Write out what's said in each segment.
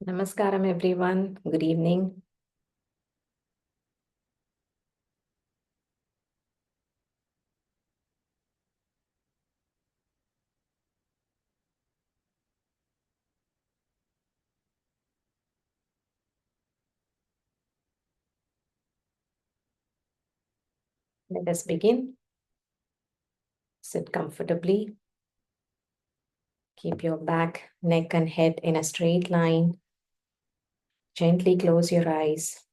Namaskaram everyone. Good evening. Let us begin. Sit comfortably. Keep your back, neck, and head in a straight line. Gently close your eyes.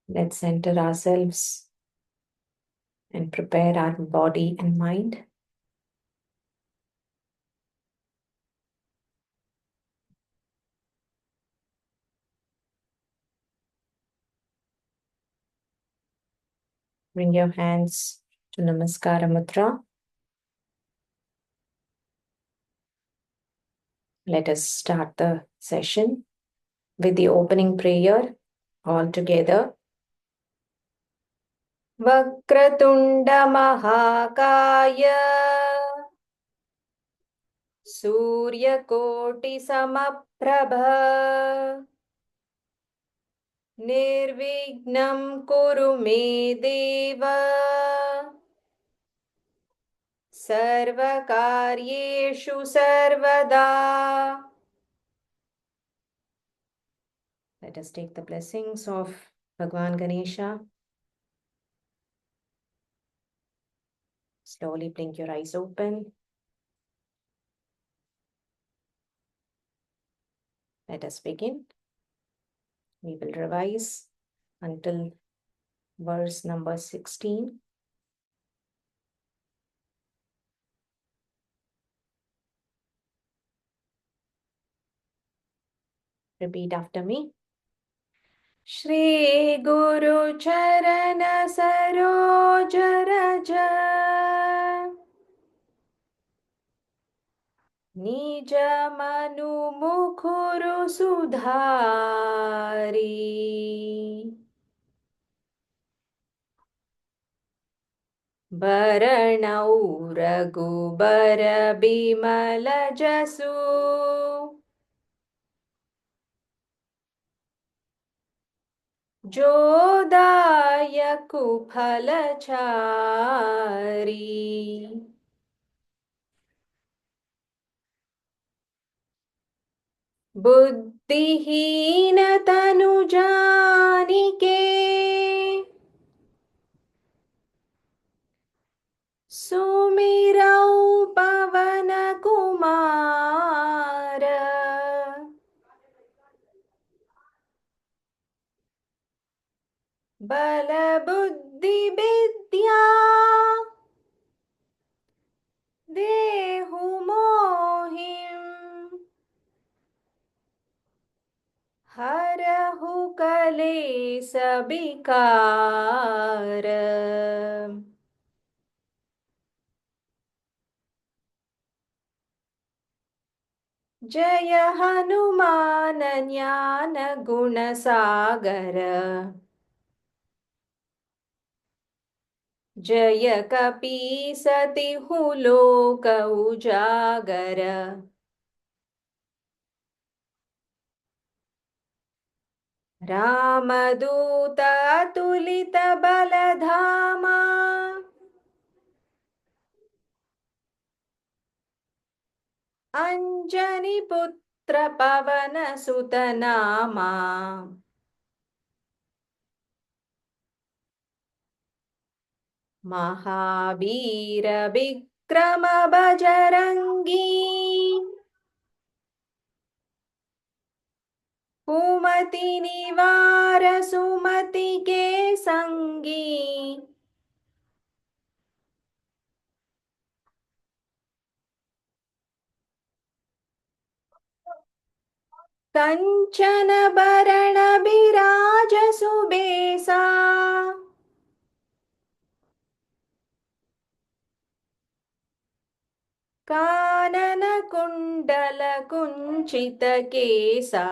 Let's center ourselves and prepare our body and mind. Bring your hands to Namaskara Mudra. Let us start the session with the opening prayer all together. Vakratunda Mahakaya सूर्यकोटिसमप्रभ निर्विघ्नं कुरु मे देव सर्वकार्येषु सर्वदा. Let us take the blessings of Bhagwan Ganesha. Slowly blink your eyes open. Let us begin. We will revise until verse number 16. Repeat after me. Shri गुरु चरण सरोज रज निज मनु मुखुरु सुधारी बरनौ रघुबर बिमल जसु जो दायकु फलचारी बुद्धिहीन तनु जानिके सुमिरौ पवन कुमार बल बुद्धि विद्या देहु मोहिं हरहु कलेश विकार. जय हनुमान ज्ञान गुण सागर जय कपीस तिहु लोक उजागर. रामदूत अतुलित बल धामा अंजनी पुत्र पवन सुत नामा. महावीर विक्रम बजरंगी कुमति निवार सुमति के संगी. कंचन बरण बिराज सुबेसा कानन कुंडल कुंचित केसा.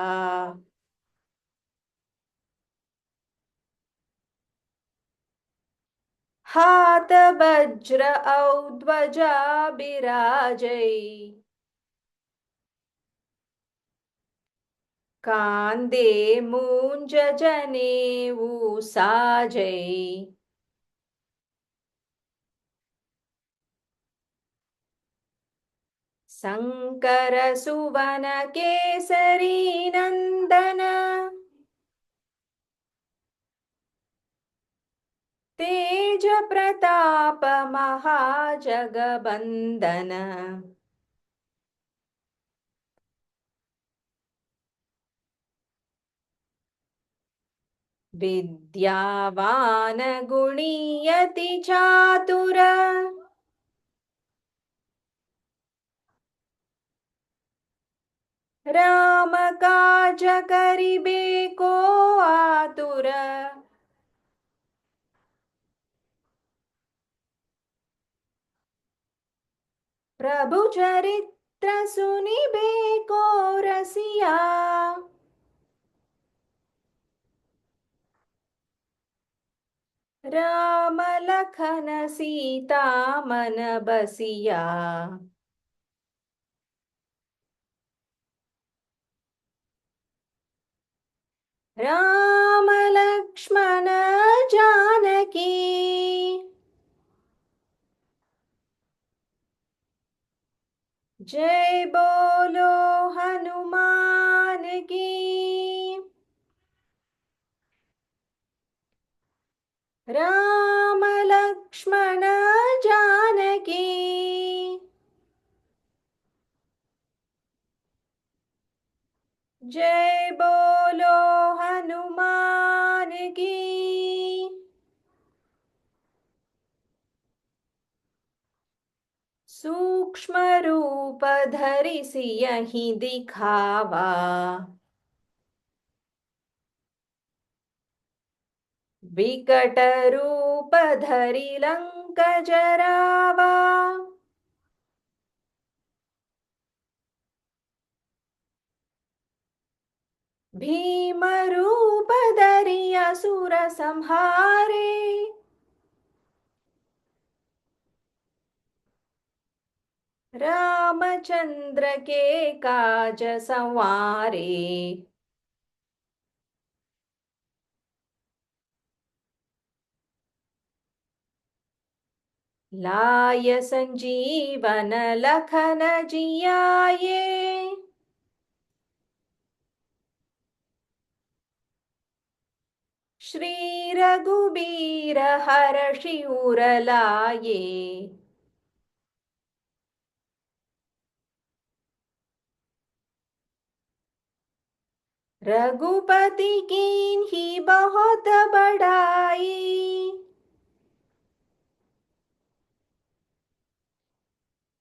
हात वज्र औ ध्वजा बिराजै कांदे मूंज जनेऊ साजै शंकर सुवन केसरी नंदन तेज प्रताप महाजगबंदन विद्यावान गुणी यति चातुर राम काज करिबे को आतुर प्रभु चरित्र सुनिबे को रसिया राम लखन सीता मन बसिया राम लक्ष्मण जानकी जय बोलो हनुमान की राम लक्ष्मण जानकी जय बोलो हनुमान की सूक्ष्म रूप धरि सियहि दिखावा विकट रूप धरि लंक जरावा भीम रूप धरि असुर संहारे रामचंद्र के काज संवारे लाय संजीवन लखन जियाए श्री रघुबीर हर्षि उर लाए रघुपति कीन्ही बहुत बड़ाई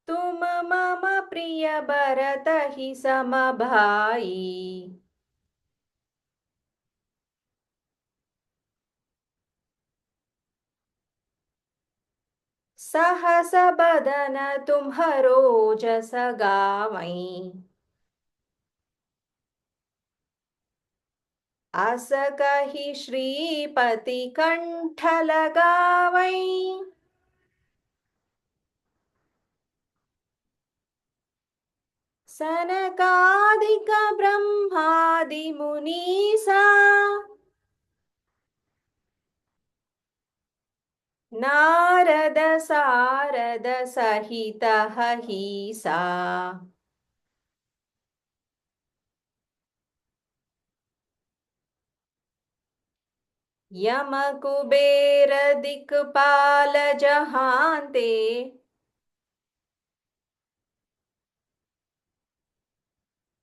तुम मम प्रिय भरत ही सम भाई सहस बदन तुम्हरो जस गावई अस कही श्रीपति कंठ लगावई सनकादिक ब्रह्मादि मुनीसा नारद सारद सहित हहीसा यम कुबेर दिक्पाल जहांते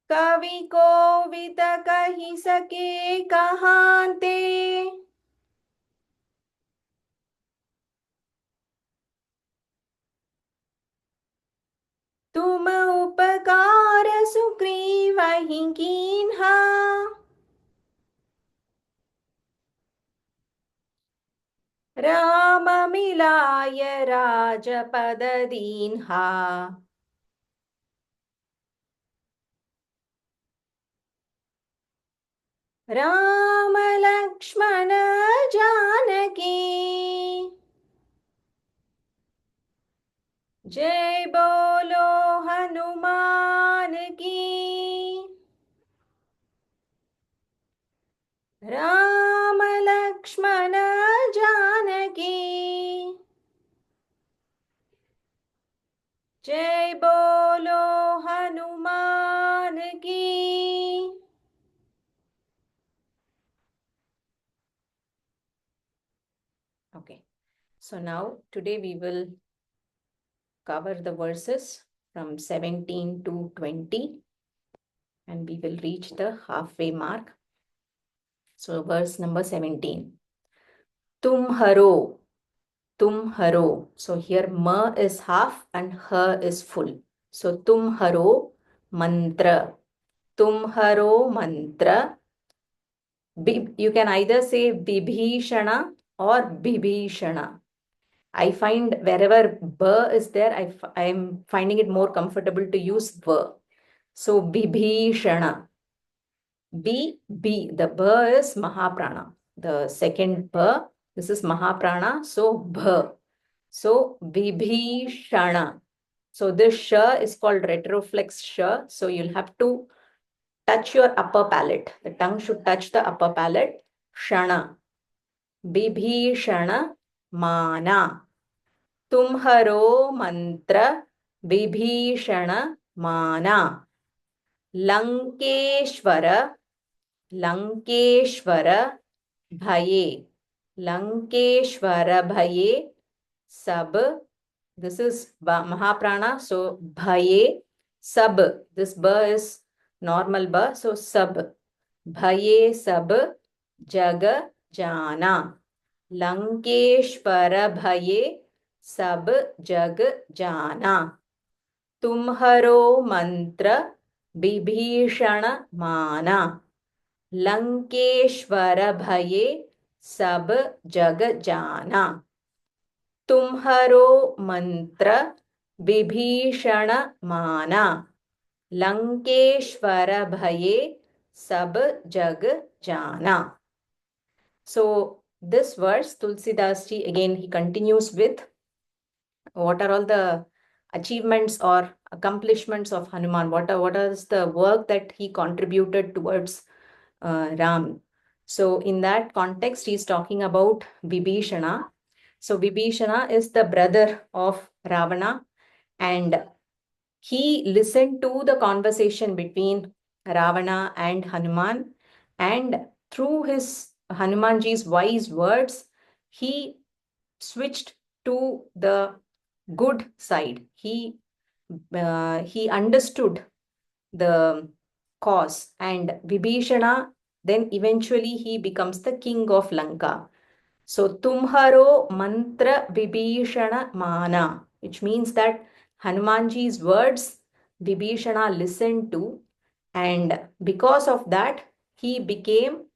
कवि कोविद कहि सके कहांते तुम उपकार सुग्रीवहि कीन्हा राम मिलाय राजपद दीन्हा राम लक्ष्मण जानकी जय बोलो हनुमान की। राम लक्ष्मण जानकी। जय बोलो हनुमान की। Okay, so now today we will cover the verses from 17 to 20 and we will reach the halfway mark. So verse number 17. Tumharo. Tumharo. So here ma is half and ha is full. So tumharo mantra. Tumharo mantra. You can either say Bibhishana or Bibhishana. I find wherever ba is there, I am finding it more comfortable to use ba. So Bibhishana. The ba is Mahaprana. The second ba, this is Mahaprana. So bha. So Vibhishana. So this sh is called retroflex sh. So you'll have to touch your upper palate. The tongue should touch the upper palate. Shana. Vibhishana mana. Tumharo mantra Vibhishana mana. Lankeshwara. Lankeshwara bhaye. Lankeshwara bhaye sab. This is Mahaprana. So bhaye sab. This ba is normal ba. So sab. Bhaye sab jag jana. Lankeshwara bhaye sab jag jana. Tumharo mantra Bibhishana mana. Lankeshwar भये सब जग जाना. तुम्हरो मंत्र विभीषण माना. लंकेश्वर भये सब जग जाना. So this verse, Tulsidas ji, again he continues with what are all the achievements or accomplishments of Hanuman. What is the work that he contributed towards Ram. So in that context, he's talking about Vibhishana. So Vibhishana is the brother of Ravana, and he listened to the conversation between Ravana and Hanuman, and through his Hanumanji's wise words, he switched to the good side. He understood the cause, and Vibhishana, then eventually he becomes the king of Lanka. So Tumharo mantra Vibhishana mana, which means that Hanumanji's words Vibhishana listened to, and because of that he became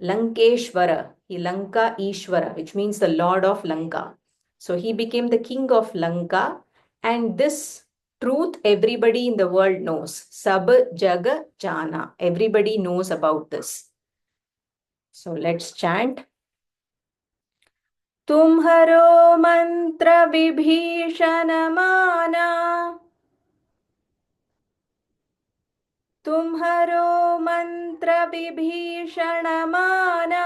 Lankeshwara, he Lanka Ishwara, which means the Lord of Lanka. So he became the king of Lanka, and this truth everybody in the world knows. Sab Jaga Jana. Everybody knows about this. So let's chant. तुम्हरो मंत्र विभीषण माना. तुम्हरो मंत्र विभीषण माना.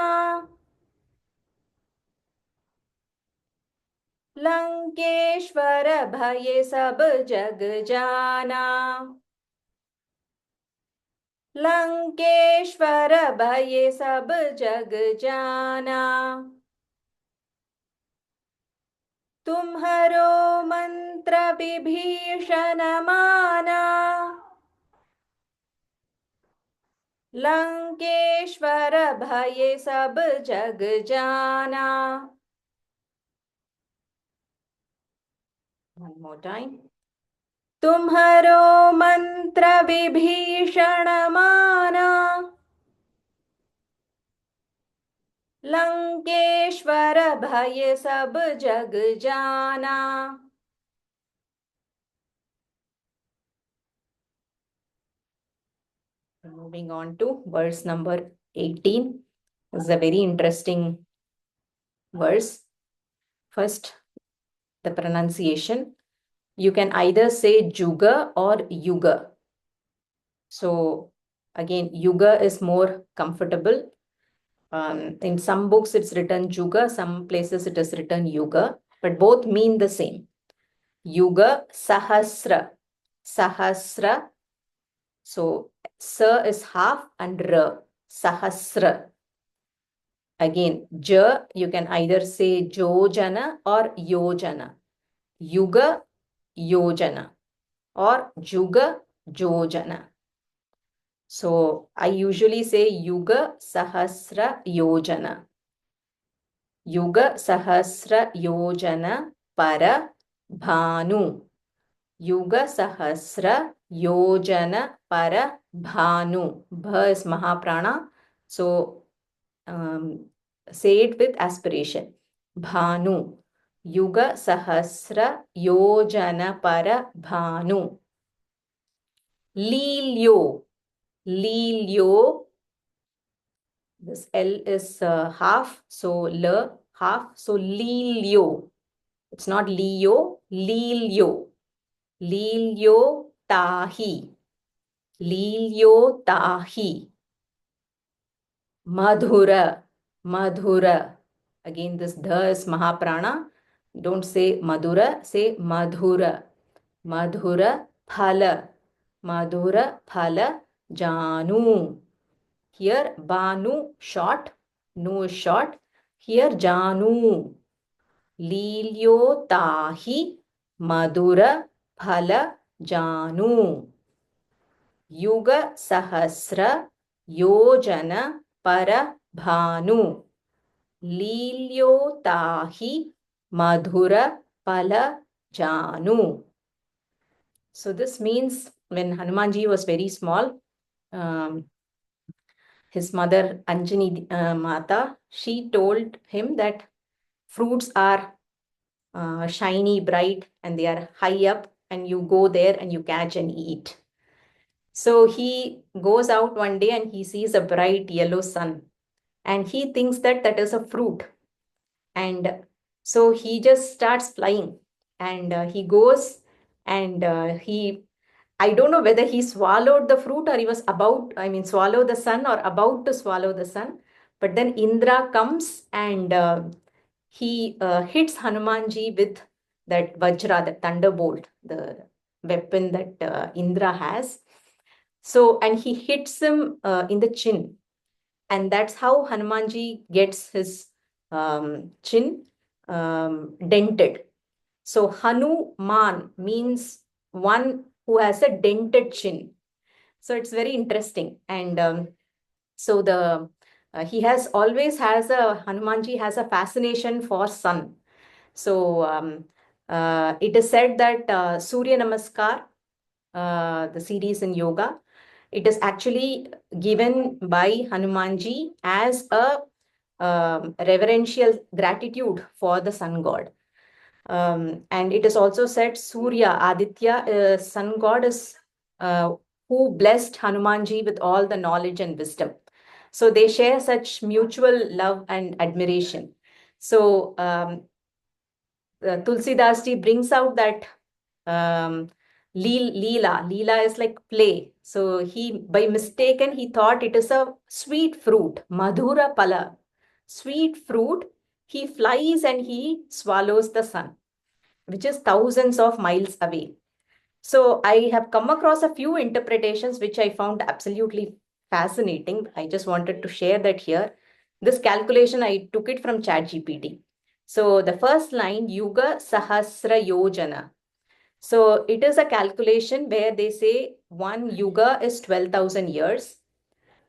लंकेश्वर भय सब जग जाना. लंकेश्वर भय सब जग जाना. तुम्हरो मंत्र विभीषण माना. लंकेश्वर भय सब जग जाना. One more time. तुम्हरो मंत्र विभीषण माना. लंकेश्वर भय सब जग जाना. Moving on to verse number 18. This is a very interesting verse. First, the pronunciation. You can either say Juga or Yuga. So again, Yuga is more comfortable. In some books, it's written Juga, some places it is written Yuga, but both mean the same. Yuga, Sahasra. Sahasra. So Sa is half and Ra. Sahasra. Again, Ja, you can either say Jojana or Yojana. Yuga, Yojana or Juga, Jojana. So I usually say Yuga Sahasra Yojana. Yuga Sahasra Yojana Para Bhanu. Yuga Sahasra Yojana Para Bhanu. Bha is Mahaprana. So say it with aspiration. Bhanu. Yuga Sahasra Yojana Para Bhanu. Lilyo. Lilyo. This L is half, so L half, so Lilyo. It's not Leo, Lilyo. Lilyo Tahi. Lilyo Tahi. Madhura. Madhura. Again, this Dha is Mahaprana. Don't say Madhura, say Madhura. Madhura Phala. Madhura Phala Janu. Here Banu short, Nu is short. Here Janu. Lilyo Tahi Madhura Phala Janu. Yuga Sahasra Yojana Para Bhanu. Lilyo Tahi Madhura Phala Janu. So this means when Hanumanji was very small, his mother Anjani Mata, she told him that fruits are shiny, bright, and they are high up, and you go there and you catch and eat. So he goes out one day and he sees a bright yellow sun, and he thinks that that is a fruit. And so he just starts flying, and he goes and I don't know whether he swallowed the fruit or he was swallow the sun or about to swallow the sun. But then Indra comes and he hits Hanumanji with that Vajra, the thunderbolt, the weapon that Indra has. So, and he hits him in the chin. And that's how Hanumanji gets his chin dented. So, Hanuman means one who has a dented chin. So it's very interesting. And so the he has always has a Hanumanji has a fascination for sun. So it is said that Surya Namaskar, the series in yoga, it is actually given by Hanumanji as a reverential gratitude for the sun god. And it is also said Surya, Aditya, sun god is who blessed Hanumanji with all the knowledge and wisdom. So they share such mutual love and admiration. So Tulsidas ji brings out that Leela. Leela is like play. So he, by mistaken, he thought it is a sweet fruit, Madhura Pala. Sweet fruit. He flies and he swallows the sun, which is thousands of miles away. So I have come across a few interpretations which I found absolutely fascinating. I just wanted to share that here. This calculation, I took it from ChatGPT. So the first line, Yuga Sahasra Yojana. So it is a calculation where they say one Yuga is 12,000 years.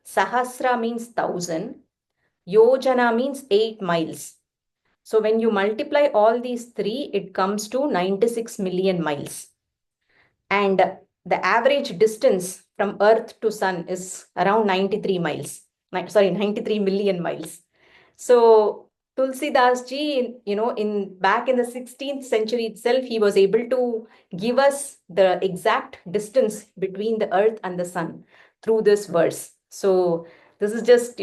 Sahasra means 1,000. Yojana means 8 miles. So when you multiply all these three, it comes to 96 million miles. And the average distance from Earth to Sun is around 93 miles. 93 million miles. So Tulsidas ji, back in the 16th century itself, he was able to give us the exact distance between the Earth and the Sun through this verse. So this is just,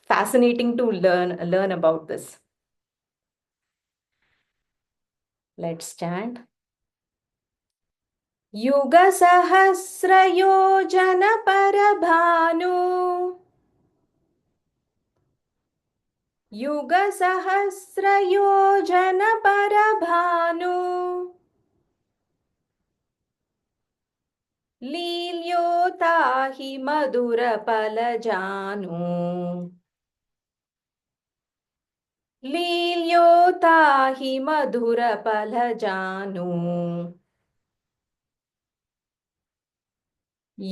fascinating to learn about this. Let's chant. युगसहस्रयोजनपरभानु युगसहस्रयोजनपरभानु लील्योता हि मधुरफलजानु लील्योता हि मधुरफलजानु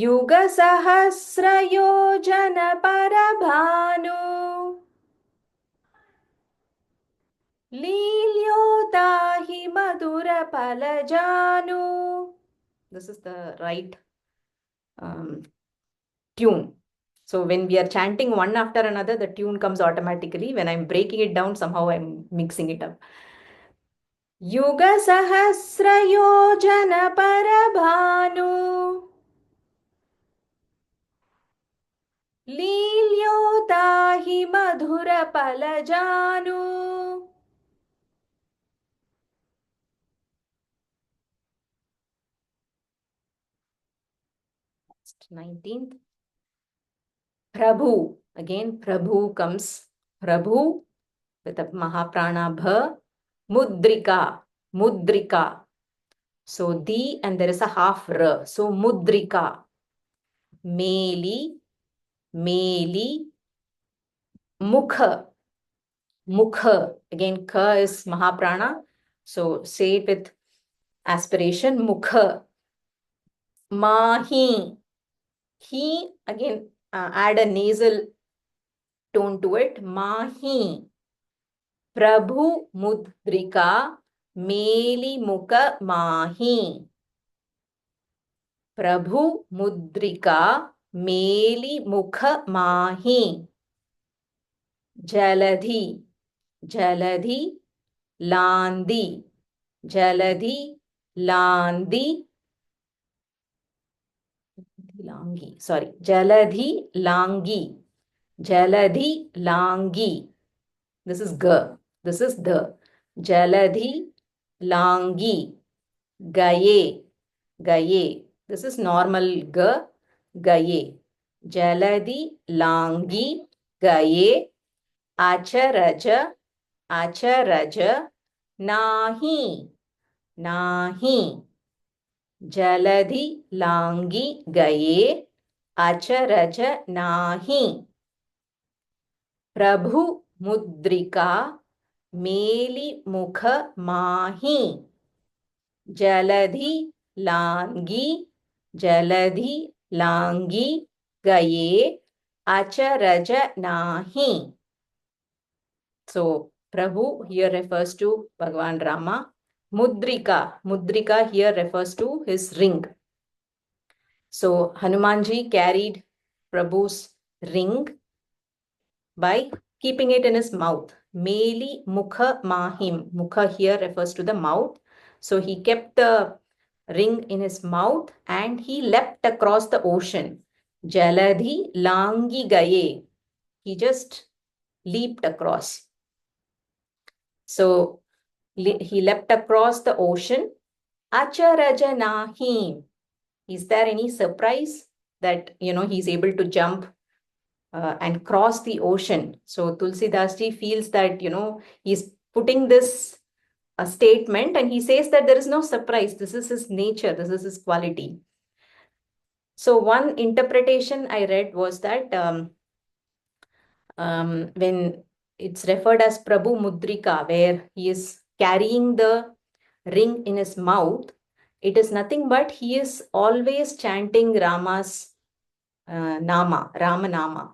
युगसहस्रयोजनपरभानु लील्योता हि मधुरफलजानु. This is the right tune. So when we are chanting one after another, the tune comes automatically. When I'm breaking it down, somehow I'm mixing it up. युगसहस्रयोजनपरभानु लील्योता हि मधुरफलजानु. 19th. Prabhu. Again, Prabhu comes. Prabhu with a Mahaprana Bha. Mudrika. Mudrika. So, the and there is a half R. So, Mudrika. Meli. Meli. Mukha. Mukha. Again, Ka is Mahaprana. So, say it with aspiration. Mukha. Mahi. He, again, add a nasal tone to it. Mahi. Prabhu Mudrika Meli Mukha Mahi. Prabhu Mudrika Meli Mukha Mahi. Jaladhi. Jaladhi Landi. Jaladhi Landi. Langi. Sorry. Jaladhi Langi. Jaladhi Langi. This is G. This is the. Jaladhi Langi. Gaye. Gaye. This is normal G. Gaye. Jaladhi Langi. Gaye. Acharaja. Acharaja. Nahi. Nahi. Jaladhi Langi. Gaye. Acharaja. Nahi. Prabhu Mudrika Meli Mukha Mahi. Jaladhi Langi. Jaladhi Langi Gaye Acharaja Nahi. So, Prabhu here refers to Bhagavan Rama. Mudrika. Mudrika here refers to his ring. So, Hanumanji carried Prabhu's ring by keeping it in his mouth. Meli Mukha Mahim. Mukha here refers to the mouth. So he kept the ring in his mouth and he leapt across the ocean. Jaladhi Langi Gaye. He just leaped across. So he leapt across the ocean. Acharaja Nahi. Is there any surprise that, he's able to jump and cross the ocean? So Tulsidas ji feels that, he's putting this a statement and he says that there is no surprise. This is his nature. This is his quality. So one interpretation I read was that when it's referred as Prabhu Mudrika, where he is carrying the ring in his mouth, it is nothing but he is always chanting Rama's Nama, Rama Nama.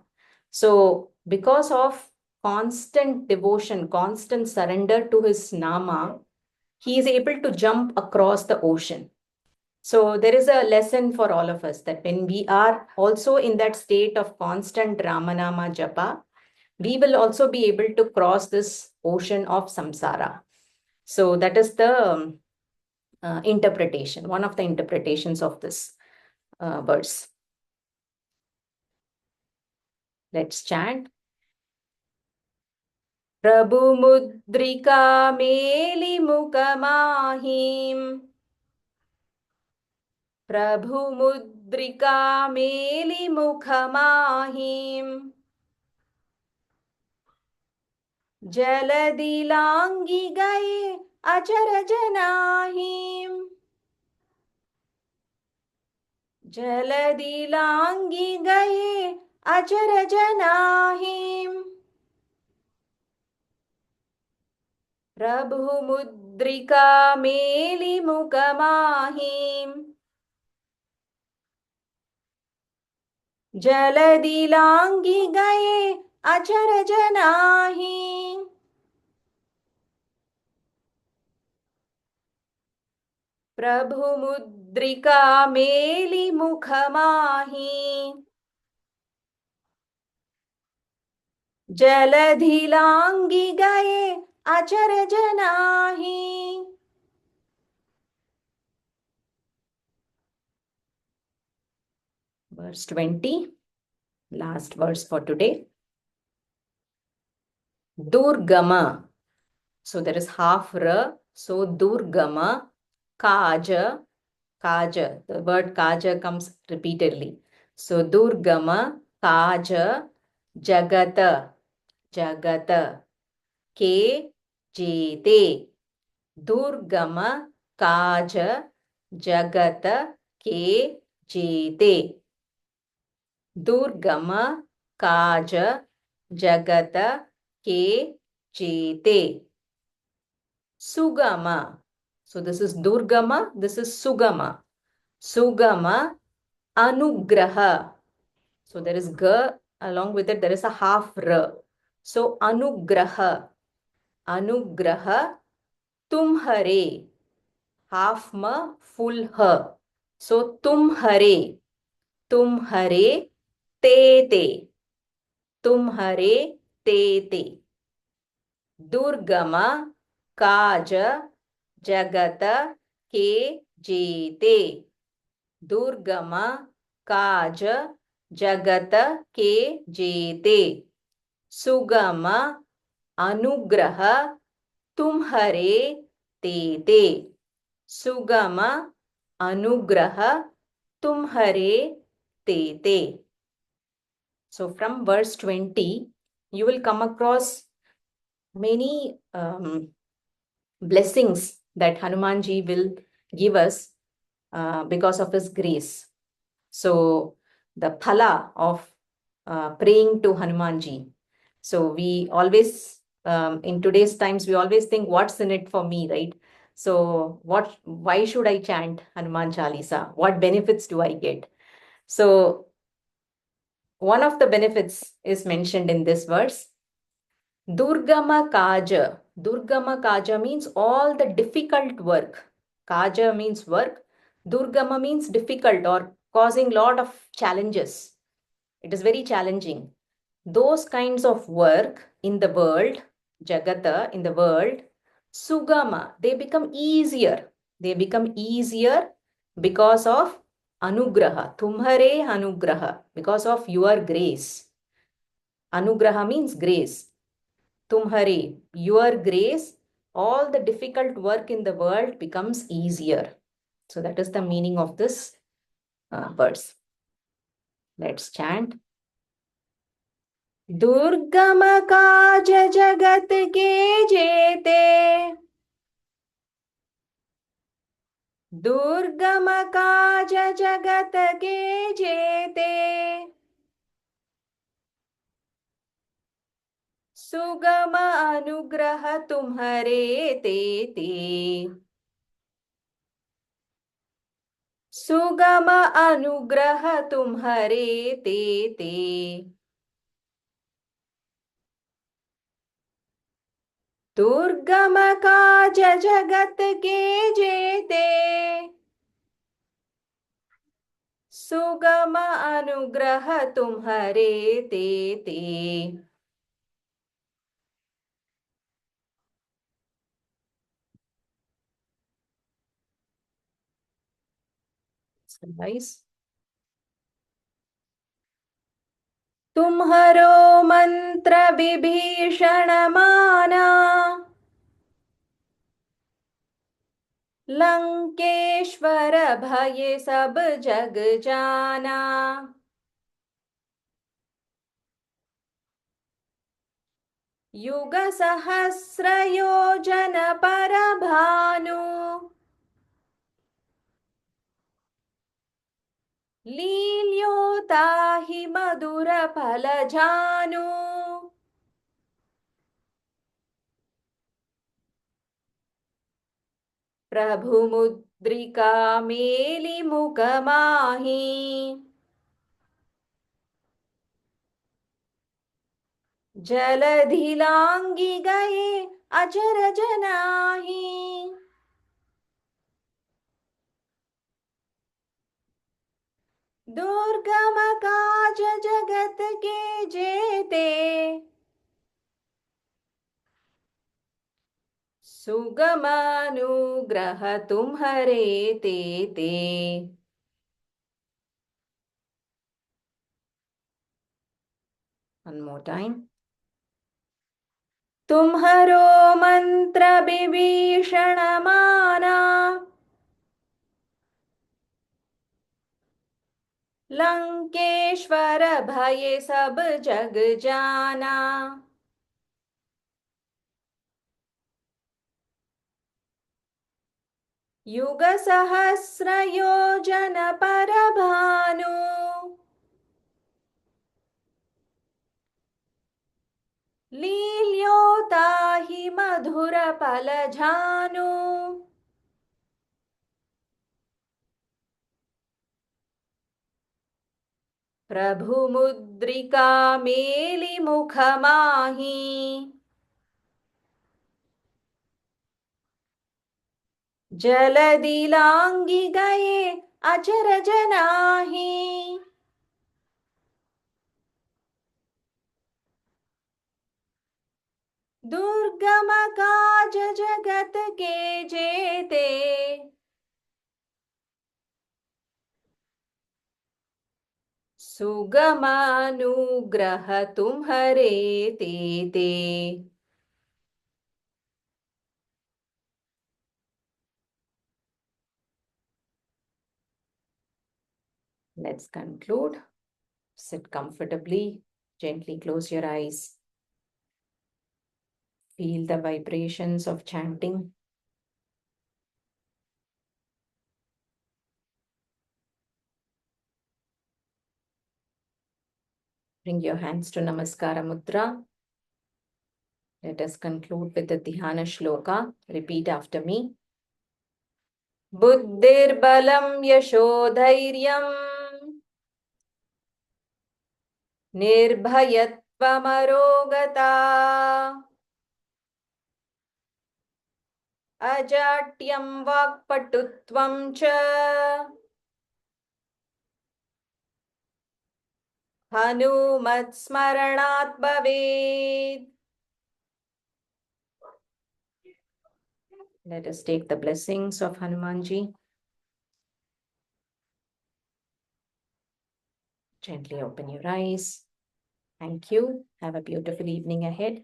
So because of constant devotion, constant surrender to his Nama, he is able to jump across the ocean. So there is a lesson for all of us that when we are also in that state of constant Ramanama Japa, we will also be able to cross this ocean of samsara. So that is the interpretation, one of the interpretations of this verse. Let's chant. Prabhu Mudrika Meli Mukha Mahim. प्रभु मुद्रिका मेलि मुखमाहिम् जलदि लांघि गए अचर जनाहिम् जलदि लांघि गए अचर जनाहिम् प्रभु मुद्रिका मेलि मुखमाहिम् जलदि लांघि गए अचर जनाहिम् प्रभु मुद्रिका मेलि मुखमाहिम् जलधि लांघि गए अचर जनाहिम् Verse 20, last verse for today. Durgama. So there is half ra. So Durgama, Kaja, Kaja. The word Kaja comes repeatedly. So Durgama, Kaja, Jagata, Jagata, Ke, Jete. Durgama, Kaja, Jagata, Ke, Jete. Durgama, Kaja, Jagata, Ke, Jete. Sugama. So this is Durgama, this is Sugama. Sugama, Anugraha. So there is Ga, along with it there is a half Ra. So Anugraha. Anugraha, Tumhare. Half Ma, full Ha. So Tumhare. Tumhare, Te Te. Tumhare, Te Te. दुर्गम काज जगत के जेते. दुर्गम काज जगत के जेते. सुगम अनुग्रह तुम्हरे तेते. सुगम अनुग्रह तुम्हरे तेते. So from verse 20, you will come across many blessings that Hanumanji will give us because of his grace. So the phala of praying to Hanumanji. So we always, in today's times, we always think, what's in it for me, right? So why should I chant Hanuman Chalisa? What benefits do I get? So one of the benefits is mentioned in this verse. Durgama Kaja. Durgama Kaja means all the difficult work. Kaja means work. Durgama means difficult or causing lot of challenges. It is very challenging. Those kinds of work in the world, Jagata, in the world, Sugama, they become easier. They become easier because of Anugraha. Tumhare Anugraha, because of your grace. Anugraha means grace. Tumhare, your grace, all the difficult work in the world becomes easier. So that is the meaning of this verse. Let's chant. दुर्गम काज जगत के जेते. दुर्गम काज जगत के जेते. सुगम अनुग्रह तुम्हरे तेते. सुगम अनुग्रह तुम्हरे तेते. दुर्गम काज जगत के जेते. सुगम अनुग्रह तुम्हरे तेते. तुम्हरो मंत्र विभीषण माना. लंकेश्वर भये सब जग जाना। युग सहस्र योजन पर भानु। लील्योता हि मधुर फल जानु। प्रभु मुद्रिका मेलि मुख माहि। जलधि लांघि गए अचरज नाही। दुर्गम काज जगत के जेते। सुगम अनुग्रह तुम्हरे तेते। One more time. तुम्हरो मंत्र विभीषण माना। लंकेश्वर भये सब जग जाना। युग सहस्र योजन पर भानु। लील्योता हि मधुर फल जानु। प्रभु मुद्रिका मेलि मुख माहि। जलधि लांघि गए अचरज नाही। दुर्गम काज जगत के जेते। सुगम अनुग्रह तुम्हरे तेते। Let's conclude. Sit comfortably. Gently close your eyes. Feel the vibrations of chanting. Bring your hands to Namaskara Mudra. Let us conclude with the Dhyana Shloka. Repeat after me. Buddhirbalam yashodhairyam nirbhayatvamarogata ajatyam vakpatutvam cha hanumat smaranat bhavet. Let us take the blessings of Hanumanji. Gently open your eyes. Thank you. Have a beautiful evening ahead.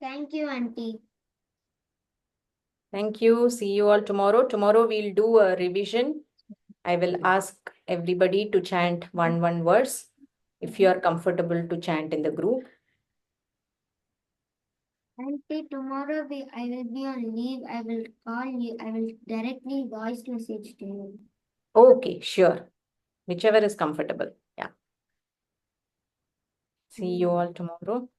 Thank you, Auntie. Thank you. See you all tomorrow. Tomorrow we'll do a revision. I will ask everybody to chant one verse if you are comfortable to chant in the group. Auntie, tomorrow I will be on leave. I will call you. I will directly voice message to you. Okay, sure. Whichever is comfortable. Yeah. See you all tomorrow.